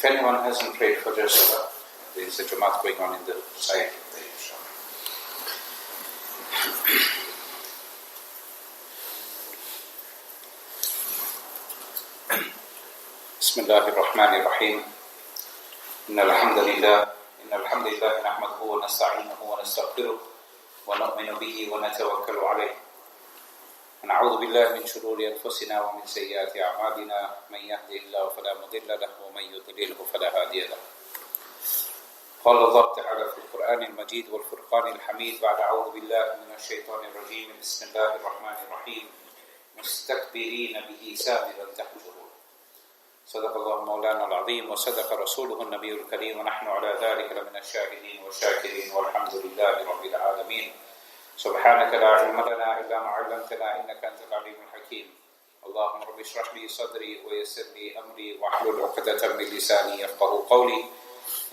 If anyone hasn't prayed for their salah, there is a Jamaat going on in the side of the inshallah. Bismillah ar-Rahman ar-Rahim. Inna alhamdulillah nahmaduhu wa nasta'inuhu wa nastaghfiruh wa nu'minu bihi wa natawakkalu alayh. ونعوذ بالله من شرور أنفسنا ومن سيئات أعمالنا من يهده الله فلا مضل له ومن يضلله فلا هادي له. قال الله تعالى في القرآن المجيد والفرقان الحميد بعد أعوذ بالله من الشيطان الرجيم بسم الله الرحمن الرحيم مستكبرين به سامرا تحجرون. صدق الله مولانا العظيم وصدق رسوله النبي الكريم ونحن على ذلك لمن الشاهدين والشاكرين والحمد لله رب العالمين. سبحانك لا علم لنا إلا ما علمتنا إنك أنت العليم الحكيم. اللهم رب اشرح لي صدري ويسر لي أمري واحلل عقدة من لساني يفقهوا قولي.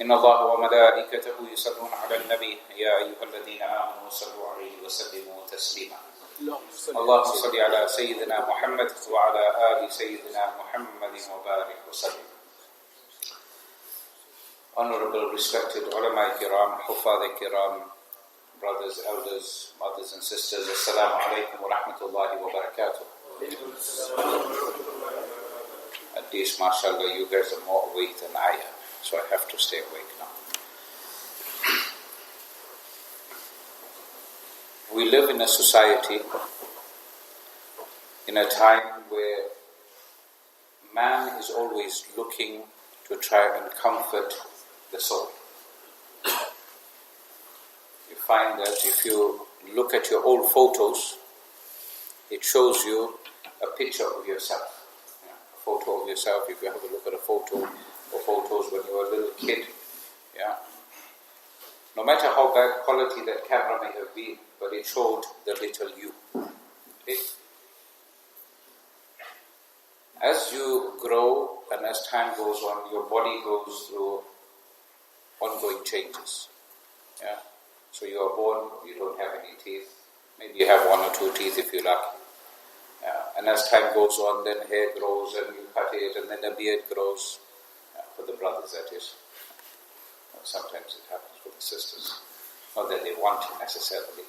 إن الله وملائكته يصلون على النبي يا أيها الذين آمنوا صلوا عليه وسلموا تسليما. اللهم صل على سيدنا محمد وعلى آل سيدنا محمد وبارك وسلم. Honorable, respected ulama kiram, hufaz kiram, brothers, elders, mothers and sisters, Assalamu alaikum wa rahmatullahi wa barakatuh. At least, mashallah, you guys are more awake than I am, so I have to stay awake now. We live in a society, in a time where man is always looking to try and comfort the soul. Find that if you look at your old photos, it shows you a picture of yourself. A photo of yourself, if you have a look at a photo or photos when you were a little kid, no matter how bad quality that camera may have been, but it showed the little you. Okay? As you grow and as time goes on, your body goes through ongoing changes. So you are born, you don't have any teeth. Maybe you have one or two teeth if you're lucky. And as time goes on, then hair grows and you cut it, and then a beard grows. For the brothers, that is. Sometimes it happens for the sisters. Not that they want it necessarily.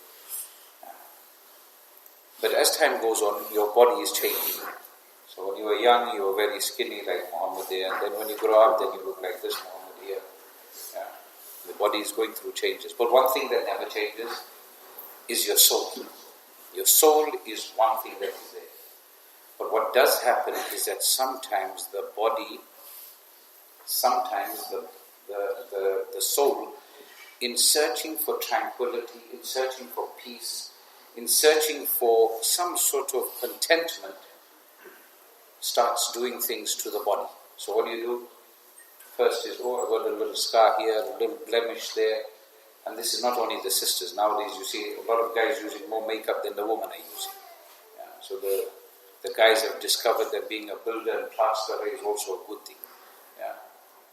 But as time goes on, your body is changing. So when you were young, you were very skinny like Muhammad there, and then when you grow up, then you look like this Muhammad here. The body is going through changes. But one thing that never changes is your soul. Your soul is one thing that is there. But what does happen is that sometimes the body, sometimes the soul, in searching for tranquility, in searching for peace, in searching for some sort of contentment, starts doing things to the body. So what do? First is, I've got a little scar here, a little blemish there. And this is not only the sisters. Nowadays you see a lot of guys using more makeup than the women are using. So the guys have discovered that being a builder and plasterer is also a good thing.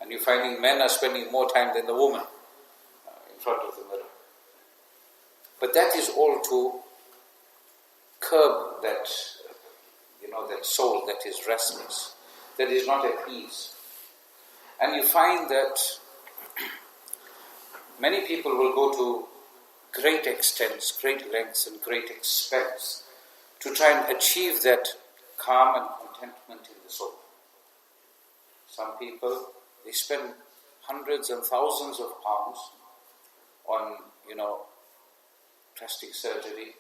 And you're finding men are spending more time than the woman in front of the mirror. But that is all to curb that, that soul that is restless, that is not at ease. And you find that many people will go to great extents, great lengths and great expense to try and achieve that calm and contentment in the soul. Some people, they spend hundreds and thousands of pounds on, plastic surgery,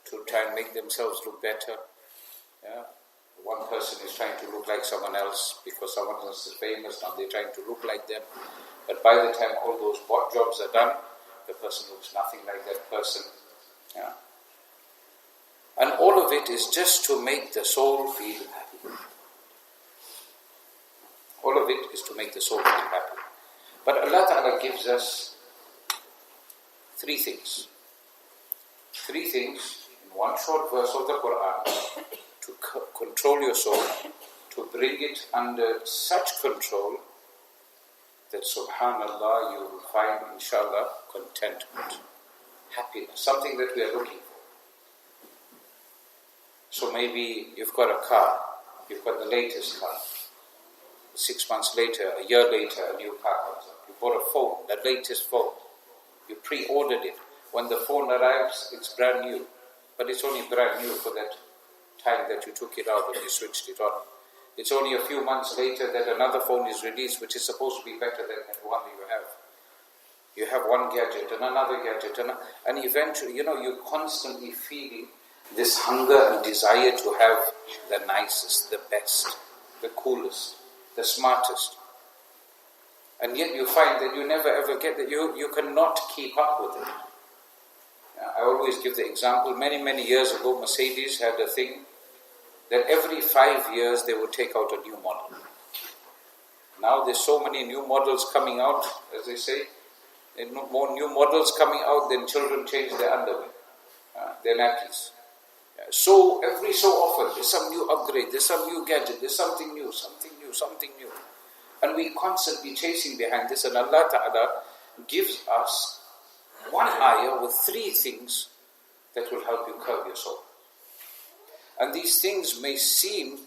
to try and make themselves look better. One person is trying to look like someone else because someone else is famous, now they're trying to look like them. But by the time all those jobs are done, the person looks nothing like that person. And all of it is just to make the soul feel happy. All of it is to make the soul feel happy. But Allah Ta'ala gives us three things. Three things in one short verse of the Quran to control your soul, to bring it under such control that subhanallah you will find inshallah contentment, happiness, something that we are looking for. So maybe you've got a car, you've got the latest car, 6 months later, a year later, a new car comes up. You bought a phone, the latest phone. You pre-ordered it. When the phone arrives, it's brand new. But it's only brand new for that time that you took it out and you switched it on. It's only a few months later that another phone is released, which is supposed to be better than the one you have. You have one gadget and another gadget, and eventually, you're constantly feeling this hunger and desire to have the nicest, the best, the coolest, the smartest. And yet you find that you never ever get that. You cannot keep up with it. I always give the example, many years ago, Mercedes had a thing that every 5 years they would take out a new model. Now there's so many new models coming out, as they say, there are more new models coming out than children change their underwear, their nappies. So every so often there's some new upgrade, there's some new gadget, there's something new. And we constantly chasing behind this, and Allah Ta'ala gives us one ayah with 3 things that will help you curb your soul. And these things may seem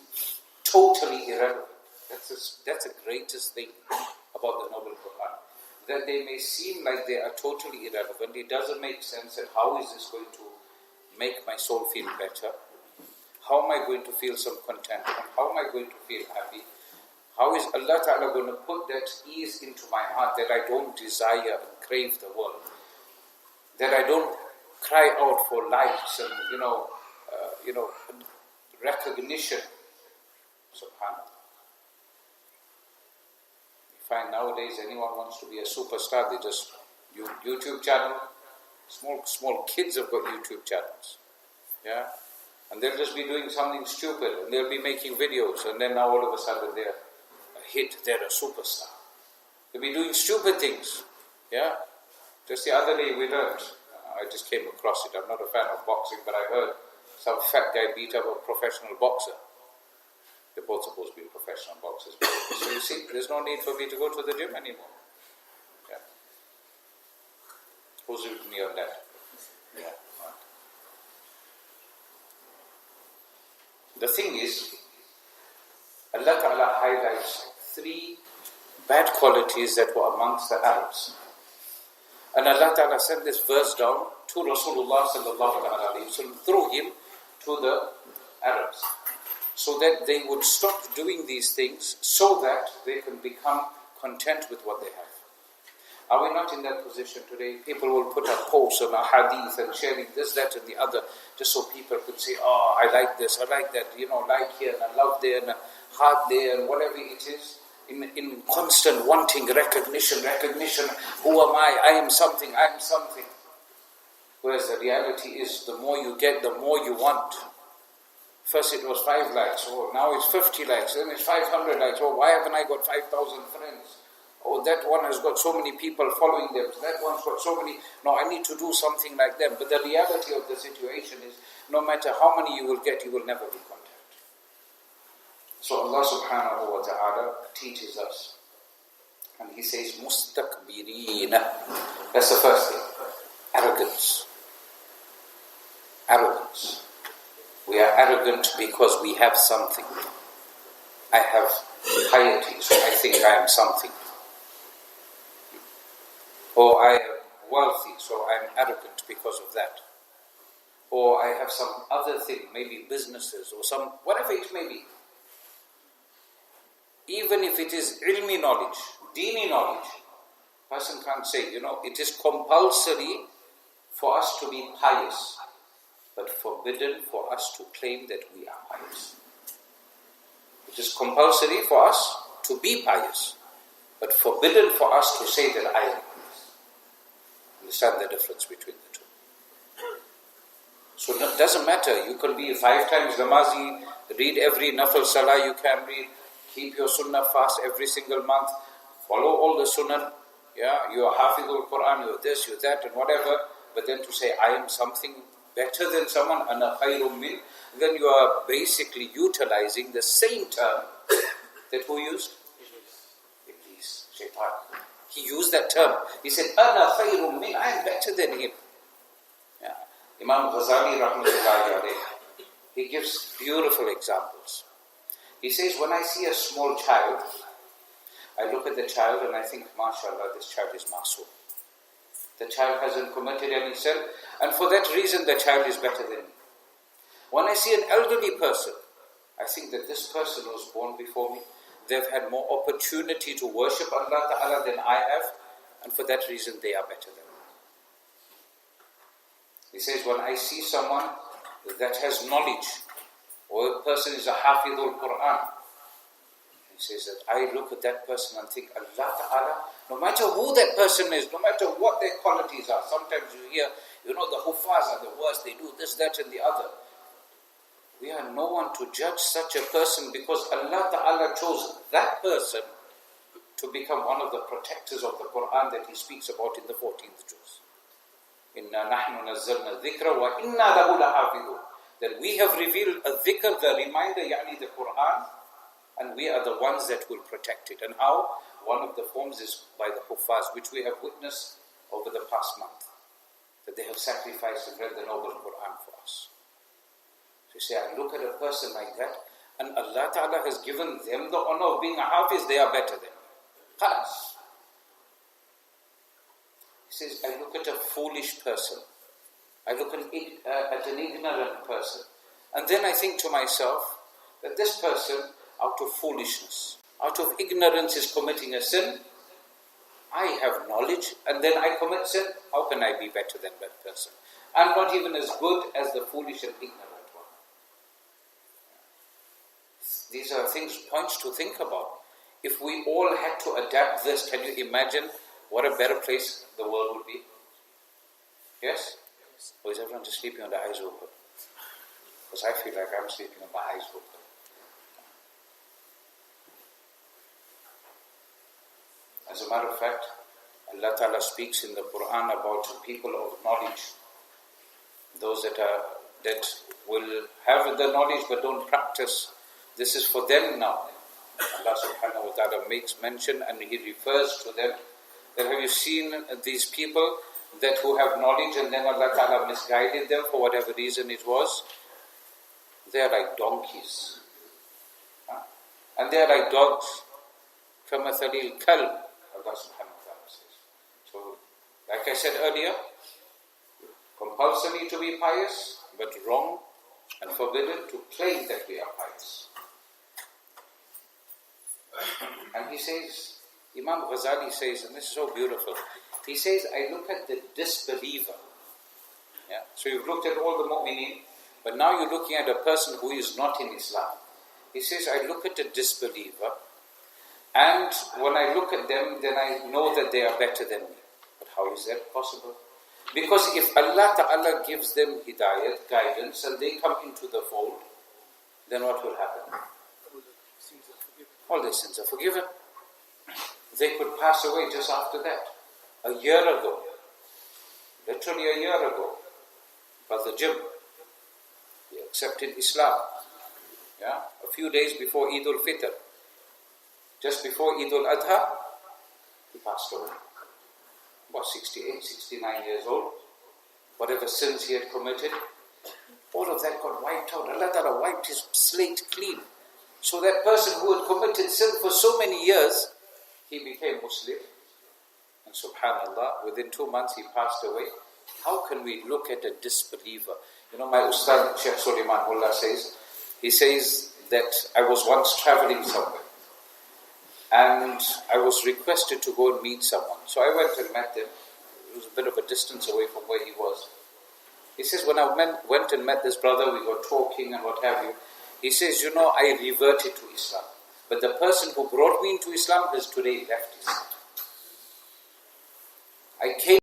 totally irrelevant. That's the greatest thing about the Noble Quran. That they may seem like they are totally irrelevant. It doesn't make sense that how is this going to make my soul feel better? How am I going to feel some contentment? How am I going to feel happy? How is Allah Ta'ala going to put that ease into my heart that I don't desire and crave the world? That I don't cry out for likes and, recognition. SubhanAllah. You find nowadays anyone wants to be a superstar, they just, YouTube channel, small kids have got YouTube channels. Yeah? And they'll just be doing something stupid and they'll be making videos, and then now all of a sudden they're a hit, they're a superstar. They'll be doing stupid things. Yeah? Just the other day we learned, I just came across it, I'm not a fan of boxing, but I heard some fat guy beat up a professional boxer. They're both supposed to be professional boxers. So you see, there's no need for me to go to the gym anymore. Yeah. Who's with me on that? Yeah. The thing is, Allah Ta'ala highlights 3 bad qualities that were amongst the Arabs. And Allah Ta'ala sent this verse down to Rasulullah sallallahu alaihi wasallam, through him to the Arabs, so that they would stop doing these things, so that they can become content with what they have. Are we not in that position today? People will put up posts on a hadith and sharing this, that and the other, just so people could say, oh, I like this, I like that, like here and I love there and a heart there and whatever it is. In constant wanting recognition, who am I am something. Whereas the reality is, the more you get, the more you want. First it was 5 likes, now it's 50 likes, then it's 500 likes, why haven't I got 5,000 friends? That one has got so many people following them, that one's got so many, no, I need to do something like them. But the reality of the situation is, no matter how many you will get, you will never be content. So Allah subhanahu wa ta'ala teaches us. And He says, mustakbireen. That's the first thing. Arrogance. We are arrogant because we have something. I have piety, so I think I am something. Or I am wealthy, so I am arrogant because of that. Or I have some other thing, maybe businesses or some, whatever it may be. Even if it is ilmi knowledge, deeni knowledge, person can't say, it is compulsory for us to be pious, but forbidden for us to claim that we are pious. It is compulsory for us to be pious, but forbidden for us to say that I am pious. Understand the difference between the two. So it doesn't matter, you can be 5 times namazi, read every nafal salah you can read, keep your sunnah fast every single month, follow all the sunnah, you are hafidul Quran, you are this, you are that, and whatever, but then to say, I am something better than someone, ana khayrun min, then you are basically utilizing the same term that who used? Iblis, Shaitan. He used that term. He said, ana khayrun min, I am better than him. Imam Ghazali rahmatullahi alayhi, he gives beautiful examples. He says, when I see a small child, I look at the child and I think, mashallah, this child is masoom. The child hasn't committed any sin, and for that reason the child is better than me. When I see an elderly person, I think that this person was born before me. They've had more opportunity to worship Allah Ta'ala than I have, and for that reason they are better than me. He says, when I see someone that has knowledge, or a person is a hafidul Quran, he says that I look at that person and think, Allah Ta'ala, no matter who that person is, no matter what their qualities are, sometimes you hear, the huffaz are the worst, they do this, that and the other. We are no one to judge such a person, because Allah Ta'ala chose that person to become one of the protectors of the Quran that He speaks about in the 14th juz. Inna nahnu nazzalna dhikra wa inna lahu lahafidun. That we have revealed a dhikr, the reminder, yani the Quran, and we are the ones that will protect it. And how? One of the forms is by the huffaz, which we have witnessed over the past month. That they have sacrificed and read the noble Quran for us. So you say, I look at a person like that, and Allah Ta'ala has given them the honor of being a hafiz, they are better than me. Khalas. He says, I look at a foolish person. I look at an ignorant person. And then I think to myself that this person, out of foolishness, out of ignorance, is committing a sin. I have knowledge, and then I commit sin. How can I be better than that person? I'm not even as good as the foolish and ignorant one. These are points to think about. If we all had to adapt this, can you imagine what a better place the world would be? Yes? Or is everyone just sleeping with the eyes open? Because I feel like I'm sleeping with my eyes open. As a matter of fact, Allah Ta'ala speaks in the Quran about people of knowledge. Those that will have the knowledge but don't practice. This is for them now. Allah Subhanahu wa Ta'ala makes mention and He refers to them. That have you seen these people that who have knowledge and then Allah Ta'ala misguided them for whatever reason it was? They are like donkeys. And they are like dogs. كَمَثَلِ الْكَلْبِ, Allah Subhanahu wa Ta'ala says. So, like I said earlier, compulsory to be pious, but wrong and forbidden to claim that we are pious. And he says, Imam Ghazali says, and this is so beautiful, he says, I look at the disbeliever. Yeah? So you've looked at all the mu'mineen, but now you're looking at a person who is not in Islam. He says, I look at a disbeliever, and when I look at them, then I know that they are better than me. But how is that possible? Because if Allah Ta'ala gives them hidayat, guidance, and they come into the fold, then what will happen? All their sins are forgiven. They could pass away just after that. A year ago, literally a year ago, Brother Jim, he accepted Islam. Yeah, a few days before Eid al-Fitr, just before Eid al-Adha, he passed away. About 68, 69 years old. Whatever sins he had committed, all of that got wiped out. Allah Ta'ala wiped his slate clean. So that person who had committed sin for so many years, he became Muslim. And subhanallah, within 2 months he passed away. How can we look at a disbeliever? My Ustad Sheikh Suleiman Mullah says, he says that I was once traveling somewhere. And I was requested to go and meet someone. So I went and met them. It was a bit of a distance away from where he was. He says, when I went and met this brother, we were talking and what have you. He says, I reverted to Islam. But the person who brought me into Islam has today left Islam. I came